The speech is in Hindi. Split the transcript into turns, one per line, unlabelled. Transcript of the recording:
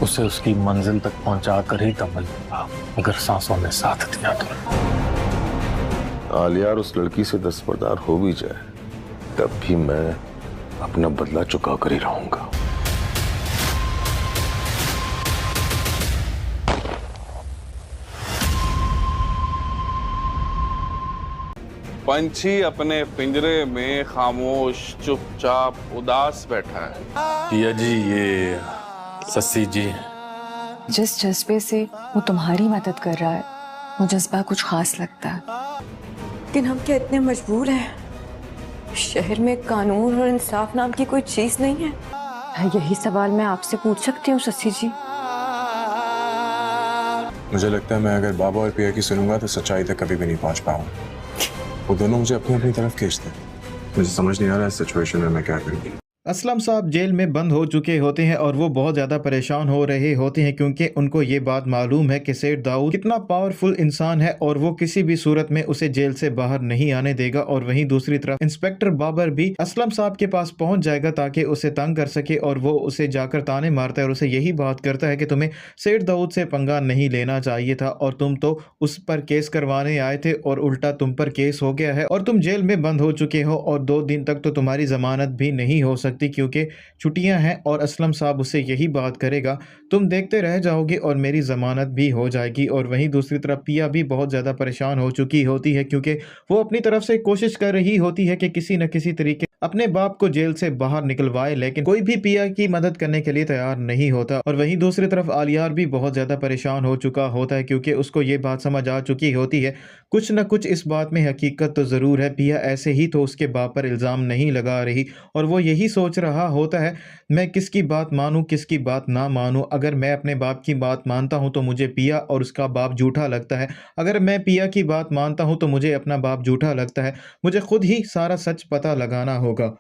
उसे उसकी मंजिल तक पहुंचा कर ही दम लूंगा, अगर सांसों ने साथ दिया तो।
आलिया उस लड़की से दस्तबरदार हो भी जाए तब भी मैं अपना बदला चुका कर ही रहूंगा।
पंछी अपने पिंजरे में खामोश चुपचाप उदास बैठा है।
पिया जी, ये सस्सी जी।
जिस जज्बे से वो तुम्हारी मदद कर रहा है वो जज्बा कुछ खास लगता है।
लेकिन हम क्या इतने मजबूर हैं? शहर में कानून और इंसाफ नाम की कोई चीज नहीं है। यही सवाल मैं आपसे पूछ सकती हूँ सस्सी जी?
मुझे लगता है मैं अगर बाबा और पिया की सुनूंगा तो सच्चाई तक कभी भी नहीं पहुंच पाऊंगा। वो दोनों मुझे अपनी अपनी तरफ खींचते हैं। मुझे समझ नहीं आ रहा है इस सिचुएशन में मैं क्या करूँ।
असलम साहब जेल में बंद हो चुके होते हैं और वो बहुत ज़्यादा परेशान हो रहे होते हैं क्योंकि उनको ये बात मालूम है कि सेठ दाऊद कितना पावरफुल इंसान है और वो किसी भी सूरत में उसे जेल से बाहर नहीं आने देगा। और वहीं दूसरी तरफ इंस्पेक्टर बाबर भी असलम साहब के पास पहुंच जाएगा ताकि उसे तंग कर सके और वो उसे जाकर ताने मारता है और उसे यही बात करता है कि तुम्हें सेठ दाऊद से पंगा नहीं लेना चाहिए था और तुम तो उस पर केस करवाने आए थे और उल्टा तुम पर केस हो गया है और तुम जेल में बंद हो चुके हो और 2 दिन तक तो तुम्हारी जमानत भी नहीं हो सकती क्योंकि छुट्टियां हैं। और असलम साहब उससे यही बात करेगा, तुम देखते रह जाओगे और मेरी ज़मानत भी हो जाएगी। और वहीं दूसरी तरफ पिया भी बहुत ज़्यादा परेशान हो चुकी होती है क्योंकि वो अपनी तरफ से कोशिश कर रही होती है कि किसी न किसी तरीके अपने बाप को जेल से बाहर निकलवाए, लेकिन कोई भी पिया की मदद करने के लिए तैयार नहीं होता। और वहीं दूसरी तरफ आलियार भी बहुत ज़्यादा परेशान हो चुका होता है क्योंकि उसको ये बात समझ आ चुकी होती है कुछ न कुछ इस बात में हकीकत तो ज़रूर है, पिया ऐसे ही तो उसके बाप पर इल्ज़ाम नहीं लगा रही। और वो यही सोच रहा होता है मैं किसकी बात मानूं किसकी बात ना मानूं। अगर मैं अपने बाप की बात मानता हूं तो मुझे पिया और उसका बाप झूठा लगता है, अगर मैं पिया की बात मानता हूं तो मुझे अपना बाप झूठा लगता है। मुझे खुद ही सारा सच पता लगाना होगा।